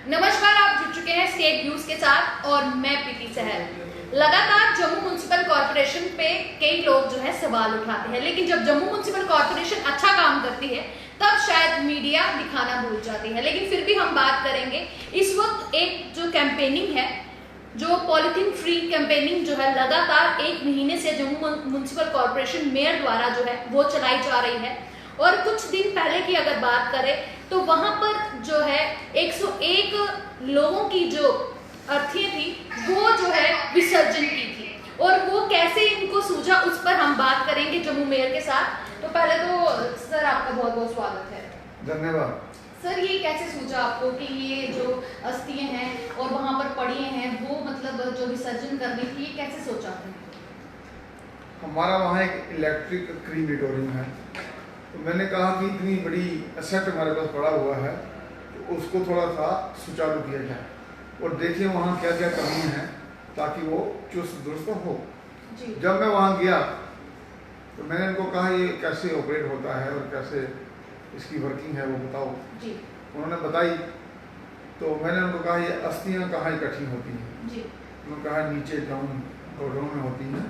नमस्कार, आप जुड़ चुके हैं स्टेट न्यूज के साथ और मैं प्रीति सहल। लगातार जम्मू म्युनिसिपल कॉर्पोरेशन पे कई लोग जो है सवाल उठाते हैं, लेकिन जब जम्मू म्युनिसिपल कॉर्पोरेशन अच्छा काम करती है तब शायद मीडिया दिखाना भूल जाती है। लेकिन फिर भी हम बात करेंगे, इस वक्त एक जो कैंपेनिंग है, जो पॉलिथीन फ्री कैंपेनिंग जो है लगातार 1 महीने से जम्मू म्युनिसिपल कॉर्पोरेशन मेयर द्वारा जो है वो चलाई जा रही है। और कुछ दिन पहले की अगर बात करें तो वहां पर जो है 101 लोगों की जो अर्थियां थी वो जो है विसर्जन की थी, और वो कैसे इनको सूझा उस पर हम बात करेंगे जम्मू मेयर के साथ। तो पहले तो सर आपका बहुत बहुत स्वागत है। धन्यवाद। सर, ये कैसे सूझा आपको कि ये जो अस्थियां हैं और वहां पर पड़ी हैं वो मतलब जो विसर्जन करनी थी, ये कैसे सोचा था? हमारा वहाँ एक इलेक्ट्रिक क्रीमेटोरियम है, तो मैंने कहा कि इतनी बड़ी असेट हमारे पास पड़ा हुआ है तो उसको थोड़ा सा सुचारू किया जाए और देखिए वहाँ क्या क्या कमी है ताकि वो चुस्त दुरुस्त हो। जब मैं वहाँ गया तो मैंने उनको कहा ये कैसे ऑपरेट होता है और कैसे इसकी वर्किंग है वो बताओ। उन्होंने बताई तो मैंने उनको कहा ये अस्थियाँ कहाँ इकट्ठी होती हैं। उन्होंने कहा नीचे ग्राउंड गोडाउन में होती हैं।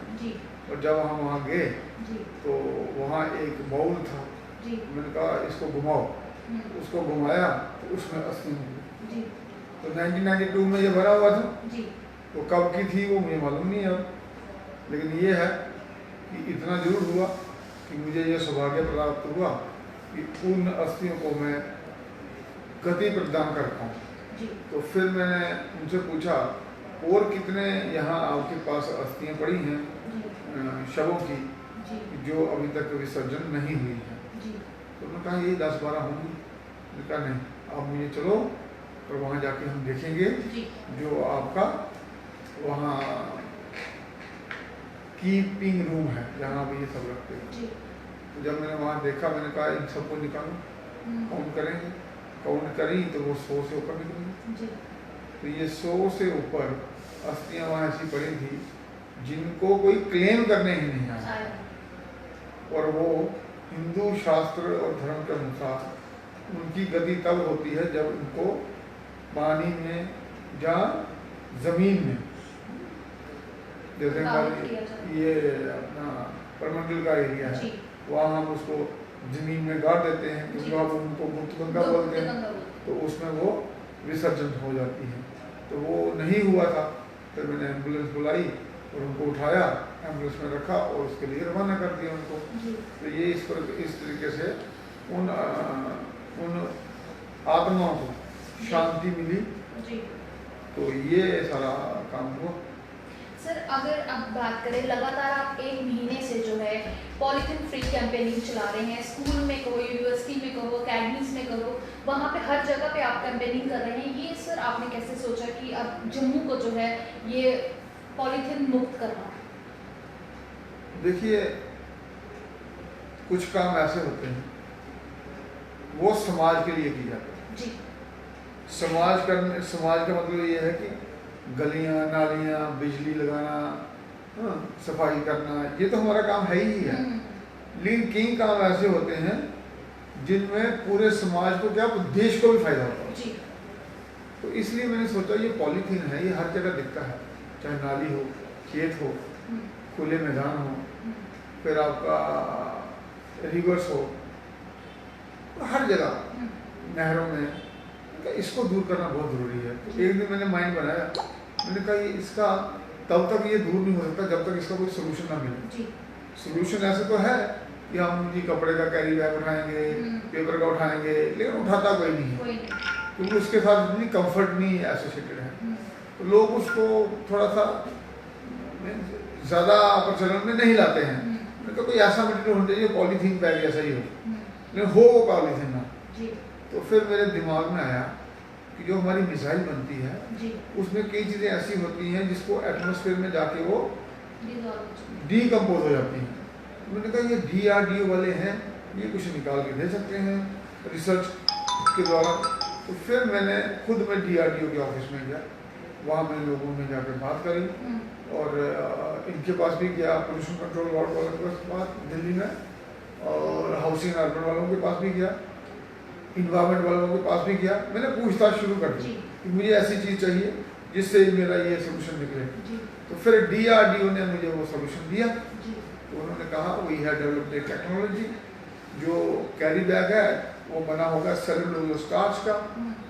और जब हम वहाँ गए तो वहाँ एक बाउल था, मैंने कहा इसको घुमाओ, उसको घुमाया तो उसमें अस्थि हुई। तो 1992 में ये भरा हुआ था, तो कब की थी वो मुझे मालूम नहीं है, लेकिन ये है कि इतना जरूर हुआ कि मुझे ये सौभाग्य प्राप्त हुआ कि उन अस्थियों को मैं गति प्रदान कर पाऊँ। तो फिर मैंने उनसे पूछा और कितने यहाँ आपके पास अस्थियाँ पड़ी हैं शवों की जो अभी तक विसर्जन नहीं हुई है। तो उन्होंने कहा यही 10-12 होंगी। मैंने कहा नहीं, आप मुझे चलो और वहाँ जाके हम देखेंगे जो आपका वहाँ कीपिंग रूम है जहाँ भी ये सब रखते हैं। तो जब मैंने वहाँ देखा मैंने कहा इन सबको निकालो, काउंट करेंगे। काउंट करी तो वो 100 से ऊपर निकली। तो ये 100 से ऊपर अस्थियाँ वहाँ ऐसी पड़ी थी जिनको कोई क्लेम करने ही नहीं आया, और वो हिंदू शास्त्र और धर्म के अनुसार उनकी गति तब होती है जब उनको पानी में या जमीन में, जैसे ये अपना परमंडल का एरिया है वहाँ हम उसको जमीन में गाड़ देते हैं क्योंकि आप उनको गुप्त गंगा बोलते हैं, तो उसमें वो विसर्जन हो जाती है। तो वो नहीं हुआ था, फिर मैंने एम्बुलेंस बुलाई और उनको उठाया, एम्बुलेंस में रखा और उसके लिए रवाना कर दिया उनको। तो ये इस तरीके से उन आत्माओं को शांति मिली। तो ये सारा काम हुआ। सर, अगर आप बात करें, लगातार आप 1 महीने से जो है पॉलिथीन फ्री कैंपेनिंग चला रहे हैं, स्कूल में कहो, यूनिवर्सिटी में कहो, अकेडमीज में कहो, वहाँ पे हर जगह पे आप कैंपेनिंग कर रहे हैं। ये सर आपने कैसे सोचा कि अब जम्मू को जो है ये पॉलिथीन मुक्त करना? देखिए, कुछ काम ऐसे होते हैं वो समाज के लिए किए जाते हैं। समाज का मतलब ये है कि गलियां नालियां बिजली लगाना, सफाई करना, ये तो हमारा काम है ही है। लेकिन कई काम ऐसे होते हैं जिनमें पूरे समाज को क्या देश को भी फायदा होता है। तो इसलिए मैंने सोचा ये पॉलीथीन है, ये हर जगह दिखता है, चाहे नाली हो, खेत हो, खुले मैदान हो, फिर आपका रिवर्स हो, हर जगह नहरों में, इसको दूर करना बहुत ज़रूरी है। तो एक दिन मैंने माइंड बनाया, मैंने कहा ये इसका तब तक ये दूर नहीं हो सकता जब तक इसका कोई सोल्यूशन ना मिले। सोल्यूशन ऐसे तो है कि हम जी कपड़े का कैरी बैग उठाएंगे, पेपर का उठाएंगे, लेकिन उठाता कोई नहीं है क्योंकि उसके साथ इतनी कंफर्ट नहीं एसोसिएटेड है। तो लोग उसको थोड़ा सा ज़्यादा प्रचलन में नहीं लाते हैं। तो कोई ऐसा मटेरियल होना चाहिए पॉलीथीन बैग ऐसा ही हो, लेकिन हो वो पॉलीथीन ना। तो फिर मेरे दिमाग में आया कि जो हमारी मिसाइल बनती है उसमें कई चीज़ें ऐसी होती हैं जिसको एटमॉस्फेयर में जाके वो डीकम्पोज हो जाती हैं। तो मैंने कहा ये DRDO वाले हैं, ये कुछ निकाल के दे सकते हैं रिसर्च के द्वारा। तो फिर मैंने खुद में DRDO के ऑफिस में गया, वहाँ मैंने लोगों में जाकर बात करी और इनके पास भी गया, पोल्यूशन कंट्रोल बोर्ड वालों के पास दिल्ली में, और हाउसिंग अर्बन वालों के पास भी गया। इन्वायरमेंट वालों के पास भी गया, मैंने पूछताछ शुरू कर दी जी। कि मुझे ऐसी चीज़ चाहिए जिससे मेरा ये सोल्यूशन निकले। जी। तो फिर DRDO ने मुझे वो सोल्यूशन दिया। जी। तो उन्होंने कहा we have developed a technology, जो कैरी बैग है वो बना होगा सेलुलोज स्टार्च का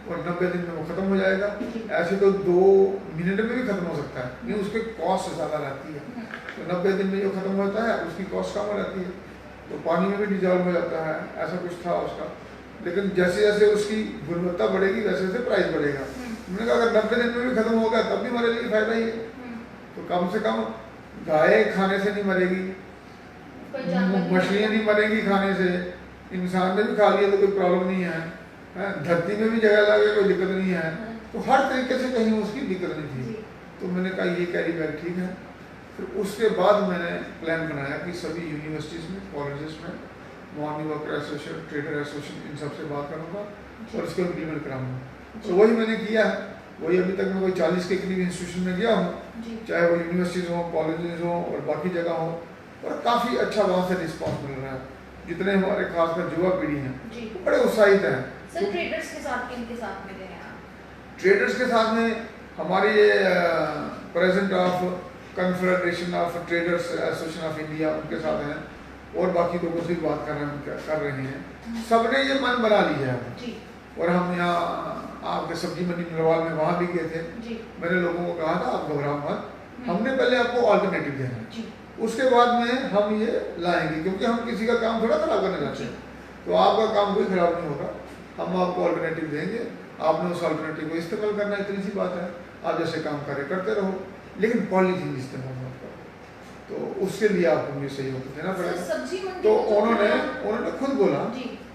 और 90 दिन में वो ख़त्म हो जाएगा। ऐसे तो 2 मिनट में भी ख़त्म हो सकता है, नहीं उसकी कॉस्ट ज़्यादा रहती है। तो 90 दिन में जो ख़त्म होता है उसकी कॉस्ट कम हो जाती है, तो पानी में भी डिजॉल्व हो जाता है, ऐसा कुछ था उसका। लेकिन जैसे जैसे उसकी गुणवत्ता बढ़ेगी वैसे वैसे प्राइस बढ़ेगा। मैंने कहा अगर 90 दिन में भी ख़त्म होगा तब भी हमारे लिए फ़ायदा ही है। तो कम से कम गाय खाने से नहीं मरेगी, मछलियाँ नहीं मरेंगी खाने से, इंसान ने भी खा लिया तो कोई प्रॉब्लम नहीं है, धरती में भी जगह लगे कोई दिक्कत नहीं है। तो हर तरीके से कहीं उसकी दिक्कत नहीं थी। तो मैंने कहा ये कैरी बैग ठीक है। फिर उसके बाद मैंने प्लान बनाया कि सभी यूनिवर्सिटीज़ में, कॉलेजेस में, morning worker association, trader association, इन सबसे बात करूँगा और इसको इम्प्लीमेंट कराऊँगा। तो वही मैंने किया है। वही अभी तक मैं कोई 40 के करीब इंस्टीट्यूशन में गया हूँ, चाहे वो यूनिवर्सिटीज़ हों, कॉलेजेस हों और बाकी जगह हो, और काफ़ी अच्छा वहाँ से रिस्पॉन्स मिल रहा है। जितने हमारे खासकर युवा पीढ़ी हैं वो बड़े उत्साहित हैं। सर ट्रेडर्स के साथ किन के साथ मिले हैं आप? ट्रेडर्स के साथ में हमारे ये president of confederation of traders association of India उनके साथ हैं, और बाकी लोगों से भी बात कर रहे हैं। सबने ये मन बना लिया है। और हम यहाँ आपके सब्जी मंडी नरवाल में वहाँ भी गए थे। मैंने लोगों को कहा था आप घबराओ मत, हमने पहले आपको ऑल्टरनेटिव देना है, उसके बाद में हम ये लाएंगे, क्योंकि हम किसी का काम थोड़ा खराब करना चाहते हैं। तो आपका काम कोई खराब नहीं होगा, हम आपको ऑल्टरनेटिव देंगे, आपने उस ऑल्टरनेटिव को इस्तेमाल करना, इतनी सी बात है। आप जैसे काम कार्य करते रहो, लेकिन पॉलीथीन इस्तेमाल मत करो, तो उसके लिए आपको मुझे सहयोग देना पड़ेगा। तो उन्होंने खुद बोला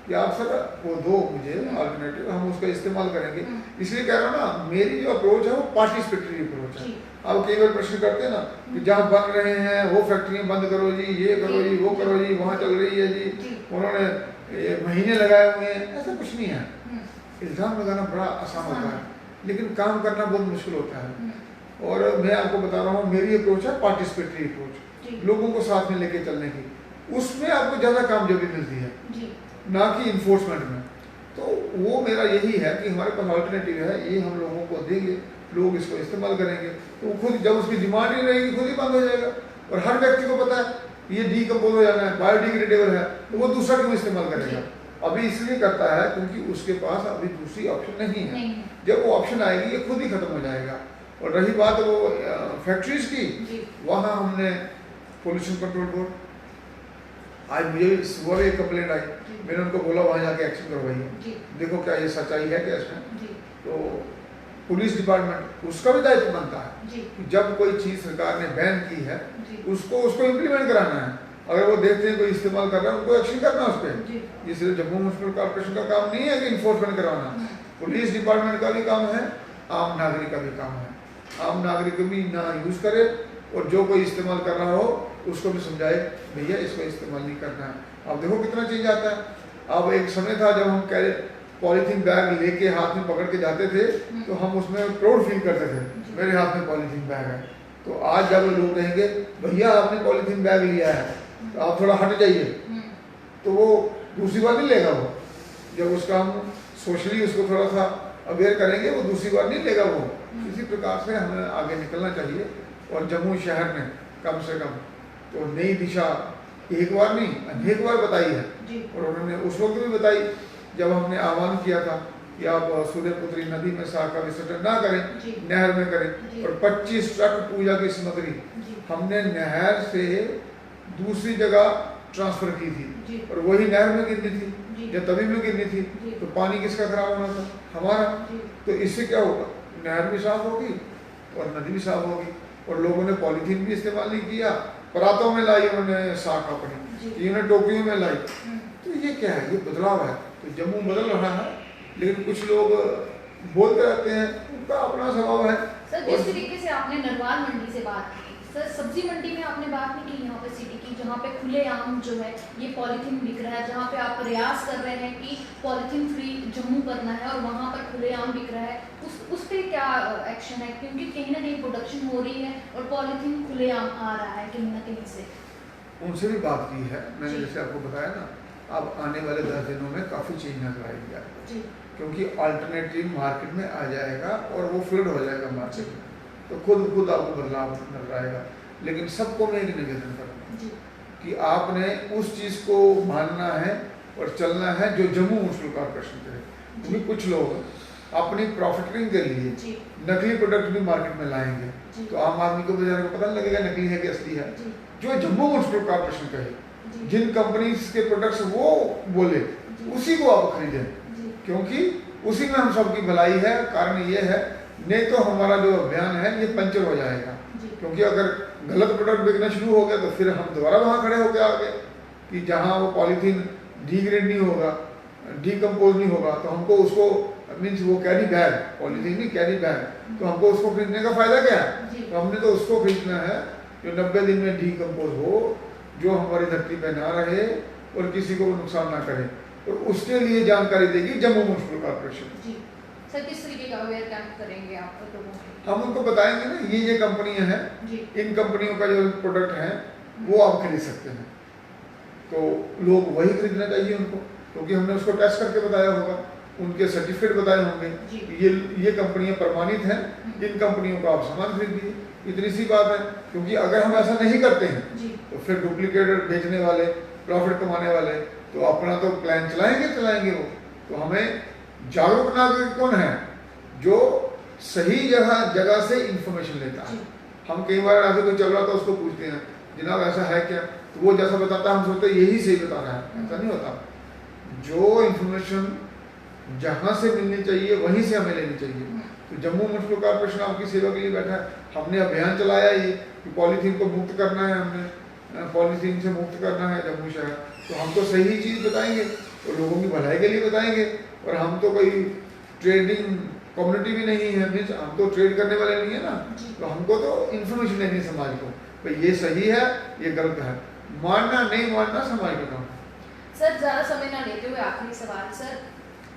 कि आप सर वो दो मुझे ऑल्टरनेटिव, हम उसका इस्तेमाल करेंगे। इसलिए कह रहा हूँ ना, मेरी जो अप्रोच है वो पार्टिसिपेटरी अप्रोच है। अब कई बार प्रश्न करते हैं ना कि जहाँ बन रहे हैं वो फैक्ट्रियाँ बंद करो जी, ये करो जी, वो करो जी, वहाँ चल रही है जी, उन्होंने ये महीने लगाए हुए हैं, ऐसा कुछ नहीं है। इल्ज़ाम लगाना बड़ा आसान होता है, लेकिन काम करना बहुत मुश्किल होता है। और मैं आपको बता रहा हूँ, मेरी अप्रोच है पार्टिसिपेटरी अप्रोच, लोगों को साथ में लेके चलने की। उसमें आपको ज़्यादा कामयाबी मिलती है, ना कि इन्फोर्समेंट में। तो वो मेरा यही है कि हमारे पास ऑल्टरनेटिव है, ये हम लोगों को देंगे, लोग इसको इस्तेमाल करेंगे, तो खुद जब उसकी डिमांड ही रहेगी खुद ही बंद हो जाएगा। और हर व्यक्ति को पता है ये डीकम्पोज हो जाना है, बायोडिग्रेडेबल है, तो वो दूसरा क्यों इस्तेमाल करेगा? अभी इसलिए करता है क्योंकि उसके पास अभी दूसरी ऑप्शन नहीं है। जब वो ऑप्शन आएगी ये खुद ही खत्म हो जाएगा। और रही बात वो फैक्ट्रीज की, वहाँ हमने पोल्यूशन कंट्रोल बोर्ड, आज मुझे सुबह एक कंप्लेंट आई, मैंने उनको बोला वहाँ जाके एक्शन करवाइए, देखो क्या ये सच्चाई है क्या इसमें। तो पुलिस डिपार्टमेंट, उसका भी दायित्व बनता है कि जब कोई चीज़ सरकार ने बैन की है उसको इम्प्लीमेंट कराना है। अगर वो देखते हैं कोई इस्तेमाल कर रहा है उनको एक्शन करना उस पर। ये सिर्फ जम्मू म्युनिसिपल कॉर्पोरेशन का काम नहीं है कि इन्फोर्समेंट करवाना, पुलिस डिपार्टमेंट का भी काम है, आम नागरिक का भी काम है। आम नागरिक भी ना यूज़ करे, और जो कोई इस्तेमाल कर रहा हो उसको भी समझाए भैया इसको इस्तेमाल नहीं करना है। अब देखो कितना चेंज आता है। अब एक समय था जब हम पॉलीथीन बैग लेके हाथ में पकड़ के जाते थे तो हम उसमें प्राउड फील करते थे, मेरे हाथ में पॉलीथीन बैग है। तो आज जब लोग कहेंगे भैया आपने पॉलीथीन बैग लिया है तो आप थोड़ा हट जाइए, तो वो दूसरी बार नहीं लेगा। वो जब उसका हम सोशली उसको थोड़ा सा अवेयर करेंगे वो दूसरी बार नहीं लेगा वो। इसी प्रकार से हमें आगे निकलना चाहिए। और जम्मू शहर ने कम से कम तो नई दिशा एक बार नहीं अनेक बार बताई है, और उन्होंने उस वक्त भी बताई जब हमने आह्वान किया था कि आप सूर्यपुत्री नदी में शाह का विसर्जन ना करें, नहर में करें। और 25 ट्रक पूजा की सामग्री हमने नहर से दूसरी जगह ट्रांसफर की थी, और वही नहर में गिरनी थी या तभी में गिरनी थी। तो पानी किसका खराब होना था? हमारा। तो इससे क्या होगा, नहर भी साफ होगी और नदी भी साफ होगी। और लोगों ने पॉलीथीन भी इस्तेमाल नहीं किया, परातों में लाई उन्होंने साख अपनी, इन्होंने टोकरियों में लाई। तो ये क्या है, ये बदलाव है। तो जम्मू बदल रहा है, लेकिन कुछ लोग बोलते रहते हैं, उनका अपना स्वभाव है। सर जिस तरीके से आपने नरवाल मंडी से बात की, सर सब्जी मंडी में आपने बात नहीं की यहाँ पे सिटी की, जहाँ पे खुलेआम जो है ये पॉलीथीन बिक रहा है, जहाँ पे आप प्रयास कर रहे हैं कि पॉलीथीन फ्री जम्मू करना है और वहाँ पर खुलेआम बिक रहा है, उस पर क्या एक्शन है? क्योंकि कहीं ना कहीं प्रोडक्शन हो रही है और पॉलीथीन खुलेआम आ रहा है कहीं ना कहीं से। उनसे भी बात की है मैंने, जैसे आपको बताया ना अब आने वाले 10 दिनों में काफ़ी चेंज नजर आएगी आपको, जी क्योंकि अल्टरनेटिव मार्केट में आ जाएगा और वो फ्लड हो जाएगा मार्केट में, तो खुद आपको बदलाव नजर आएगा। लेकिन सबको मैं एक निवेदन करूँगा जी कि आपने उस चीज़ को मानना है और चलना है जो जम्मू म्यूनसिपल कॉर्पोरेशन करे, क्योंकि कुछ लोग अपनी प्रॉफिटिंग के लिए जी नकली प्रोडक्ट भी मार्केट में लाएंगे, जी तो आम आदमी को बेचारे को पता नहीं लगेगा नकली है कि असली है। जी जो जम्मू म्यूनसिपल कॉर्पोरेशन कहे, जी जिन कंपनीज के प्रोडक्ट्स वो बोले, उसी को आप खरीदें, जी क्योंकि उसी में हम सबकी भलाई है। कारण ये है, नहीं तो हमारा जो अभियान है ये पंचर हो जाएगा, जी क्योंकि अगर गलत प्रोडक्ट बिकना शुरू हो गया तो फिर हम दोबारा वहाँ खड़े होकर आ गए कि जहाँ वो पॉलीथीन डिग्रेड नहीं होगा, डीकम्पोज नहीं होगा, तो हमको उसको मीन्स वो कैरी बैग, पॉलीथीन नहीं कैरी बैग, तो हमको उसको खरीदने का फायदा क्या है? जी तो हमने तो उसको खरीदना है जो 90 दिन में डीकम्पोज हो, जो हमारी धरती पे ना रहे और किसी को नुकसान ना करे, और उसके लिए जानकारी देगी जम्मू म्यूनसिपल कॉर्पोरेशन। जी सर, किस तरीके का अवेयर कैंप करेंगे आप लोगों को? हम उनको बताएंगे ना, ये कंपनियां हैं, जी इन कंपनियों का जो प्रोडक्ट है वो आप खरीद सकते हैं, तो लोग वही खरीदना चाहिए उनको, क्योंकि हमने उसको टेस्ट करके बताया होगा, उनके सर्टिफिकेट बताए होंगे जी कि ये कंपनियां प्रमाणित हैं, इन कंपनियों का आप सामान खरीदिए। इतनी सी बात है, क्योंकि अगर हम ऐसा नहीं करते हैं जी तो फिर डुप्लीकेट बेचने वाले, प्रॉफिट कमाने वाले तो अपना तो प्लान चलाएंगे वो। तो हमें जागरूक नागरिक कौन है? जो सही जगह से इंफॉर्मेशन लेता है। जी हम कई बार ऐसे कोई चल रहा था उसको पूछते हैं, जनाब ऐसा है क्या? तो वो जैसा बताता है हम सोचते हैं यही सही बता रहा है, ऐसा नहीं होता। जो इंफॉर्मेशन जहाँ से मिलनी चाहिए वहीं से हमें लेनी चाहिए। तो जम्मू म्यूनसिपल कॉर्पोरेशन आपकी सेवा के लिए बैठा है, हमने अभियान चलाया ये कि पॉलीथीन को मुक्त करना है, हमने पॉलीथीन से मुक्त करना है जम्मू शहर। तो हम तो सही चीज़ बताएंगे और लोगों की भलाई के लिए बताएंगे, और हम तो कोई ट्रेडिंग कम्युनिटी भी नहीं है, मीन्स हम तो ट्रेड करने वाले नहीं है ना, तो हमको तो इन्फॉर्मेशन देनी है समाज को, भाई ये सही है ये गलत है, मानना नहीं मानना समाज का काम है। सर, ज़्यादा समय ना लेते हुए आखिरी सवाल सर,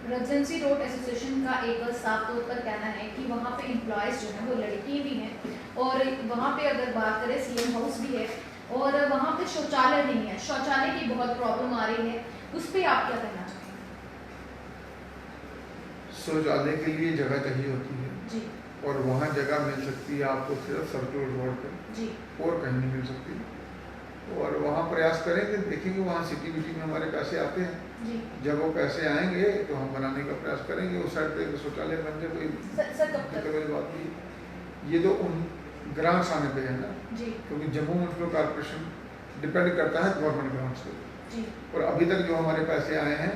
रेजिडेंसी रोड एसोसिएशन का एक साफ तौर पर कहना है कि वहाँ पे एम्प्लॉयज़ जो हैं वो लड़की भी हैं, और वहाँ पे अगर बात करें सीएम हाउस भी है, और वहाँ पे शौचालय नहीं है, शौचालय की बहुत प्रॉब्लम आ रही है, उस पर आप क्या कहना चाहेंगे? शौचालय के लिए जगह चाहिए होती है जी और वहाँ जगह मिल सकती है आपको सिर्फ सर्कुलर रोड पर, जी और कहीं नहीं मिल सकती। और वहाँ प्रयास करेंगे, देखेंगे वहाँ सिटी में हमारे पैसे आते हैं, जी जब वो पैसे आएंगे तो हम बनाने का प्रयास करेंगे। उस साइड पे शौचालय बन जाए, कोई सर कब तक? वाली बात नहीं। ये तो उन ग्रांट्स आने पे है ना, जी क्योंकि जम्मू म्यूनसिपल कॉर्पोरेशन डिपेंड करता है गवर्नमेंट ग्रांट्स पे, जी और अभी तक जो हमारे पैसे आए हैं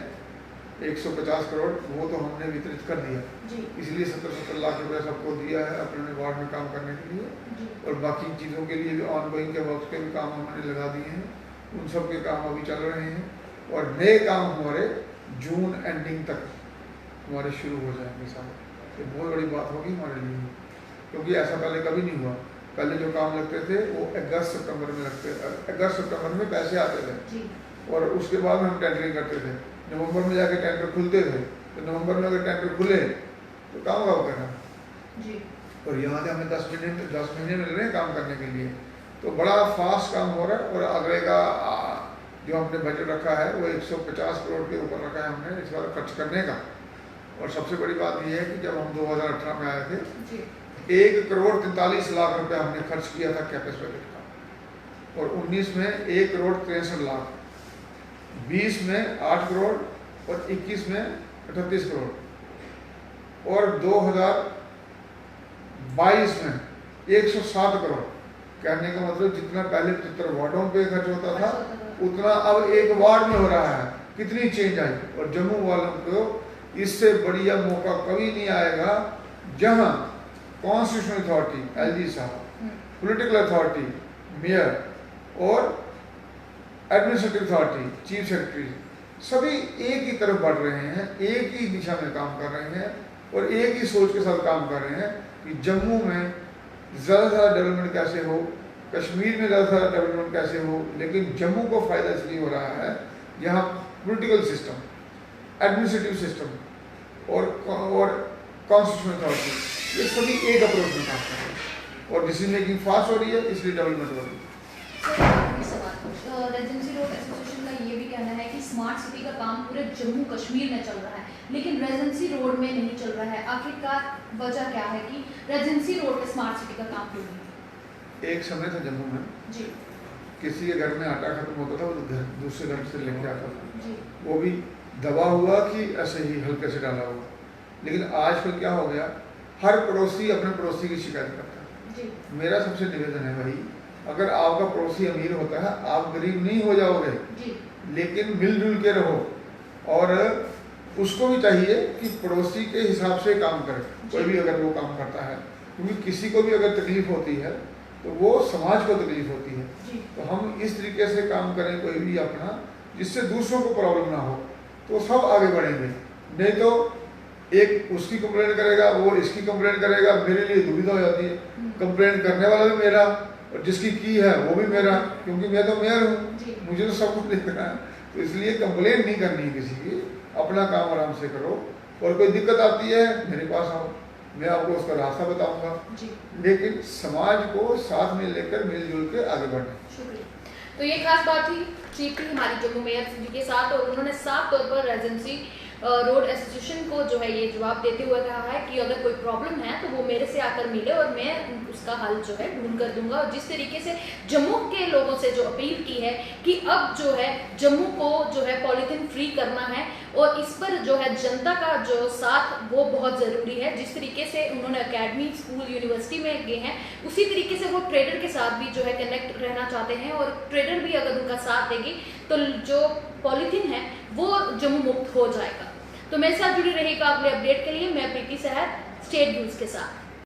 150 करोड़, वो तो हमने वितरित कर दिया, जी इसलिए 70 लाख रुपए सबको दिया है अपने वार्ड में काम करने के लिए, जी और बाकी चीज़ों के लिए भी ऑनगोइंग के वक्त के भी काम हमने लगा दिए हैं, उन सब के काम अभी चल रहे हैं, और नए काम हमारे जून एंडिंग तक हमारे शुरू हो जाएंगे साहब। ये बहुत बड़ी बात होगी हमारे लिए, क्योंकि ऐसा पहले कभी नहीं हुआ। पहले जो काम लगते थे वो अगस्त सितंबर में लगते, अगस्त सितंबर में पैसे आते थे, जी और उसके बाद हम टेंडरिंग करते थे, नवंबर में जाके टेंडर खुलते थे, तो नवंबर में अगर टेंडर खुले तो काम कब करना। जी और यहाँ से हमें 10 महीने मिल रहे हैं काम करने के लिए, तो बड़ा फास्ट काम हो रहा है। और अगले का जो हमने बजट रखा है वो 150 करोड़ के ऊपर रखा है हमने इस बार खर्च करने का। और सबसे बड़ी बात यह है कि जब हम 2018 में आए थे, जी 1 करोड़ 43 लाख रुपए हमने खर्च किया था कैपेक्स बजट का, और 19 में 1 करोड़ 63 लाख, 20 में 8 करोड़ और 21 में 38 करोड़, और 2022 में 107 करोड़। कहने का मतलब जितना पहले 73 वार्डों पे खर्च होता था उतना अब एक वार्ड में हो रहा है। कितनी चेंज आई। और जम्मू वालों को इससे बढ़िया मौका कभी नहीं आएगा, जहां कॉन्स्टिट्यूशनल अथॉरिटी एलजी साहब, पॉलिटिकल अथॉरिटी मेयर और एडमिनिस्ट्रेटिव अथॉरिटी चीफ सेक्रेटरी सभी एक ही तरफ बढ़ रहे हैं, एक ही दिशा में काम कर रहे हैं, और एक ही सोच के साथ काम कर रहे हैं कि जम्मू में ज़्यादा से ज़्यादा डेवलपमेंट कैसे हो, कश्मीर में ज़्यादा से ज़्यादा डेवलपमेंट कैसे हो। लेकिन जम्मू को फ़ायदा इसलिए हो रहा है यहाँ पॉलिटिकल सिस्टम, एडमिनिस्ट्रेटिव सिस्टम और कॉन्स्टिट्यूशनल अथॉरिटी, ये सभी एक अप्रोच में काम कर रहे हैं, और डिसीजन मेकिंग फास्ट हो रही है, इसलिए डेवलपमेंट हो रही है। रेजिडेंसी रोड एसोसिएशन का ये भी कहना है कि स्मार्ट सिटी का काम पूरे जम्मू कश्मीर में चल रहा है, लेकिन रेजेंसी रोड में नहीं चल रहा है। आखिरकार वजह क्या है कि रेजेंसी रोड पे स्मार्ट सिटी का काम क्यों नहीं? एक समय था जम्मू में जी किसी के घर में आटा खत्म होता था, वो घर दूसरे घर से लेके आता था, जी वो भी दबा हुआ कि ऐसे ही हल्के से डाला हुआ। लेकिन आजकल क्या हो गया, हर पड़ोसी अपने पड़ोसी की शिकायत करता है। जी मेरा सबसे निवेदन है भाई, अगर आपका पड़ोसी अमीर होता है आप गरीब नहीं हो जाओगे, जी लेकिन मिलजुल के रहो। और उसको भी चाहिए कि पड़ोसी के हिसाब से काम करे, कोई भी अगर वो काम करता है, क्योंकि किसी को भी अगर तकलीफ होती है तो वो समाज को तकलीफ होती है। जी तो हम इस तरीके से काम करें कोई भी अपना, जिससे दूसरों को प्रॉब्लम ना हो, तो सब आगे बढ़ेंगे। नहीं तो एक उसकी कंप्लेंट करेगा, वो इसकी कंप्लेंट करेगा, मेरे लिए दुविधा हो जाती है। कंप्लेंट करने वाला भी मेरा और जिसकी की है वो भी मेरा, क्योंकि मैं तो मेयर हूँ, जी मुझे तो सब कुछ देखना है। तो इसलिए कंप्लेंट नहीं करनी है किसी की, अपना काम आराम से करो। और कोई दिक्कत आती है मेरे पास आओ, मैं आपको उसका रास्ता बताऊंगा, जी लेकिन समाज को साथ में लेकर मिलजुल के आगे बढ़ना। शुक्रिया। तो ये खास बात थी चीफ की हमारी जम्मू मेयर जी के साथ, और उन्होंने साफ तौर पर रेजेंसी रोड एसोसिएशन को जो है ये जवाब देते हुए कहा है कि अगर कोई प्रॉब्लम है तो वो मेरे से आकर मिले और मैं उसका हल जो है ढूंढ कर दूंगा। और जिस तरीके से जम्मू के लोगों से जो अपील की है कि अब जो है जम्मू को जो है पॉलीथीन फ्री करना है, और इस पर जो है जनता का जो साथ वो बहुत ज़रूरी है। जिस तरीके से उन्होंने एकेडमी, स्कूल, यूनिवर्सिटी में गए हैं, उसी तरीके से वो ट्रेडर के साथ भी जो है कनेक्ट रहना चाहते हैं, और ट्रेडर भी अगर उनका साथ देगी तो जो पॉलीथीन है वो जम्मू मुक्त हो जाएगा। तो मेरे साथ जुड़ी रहेगा अगले अपडेट के लिए। मैं प्रीति सहर, स्टेट न्यूज़ के साथ।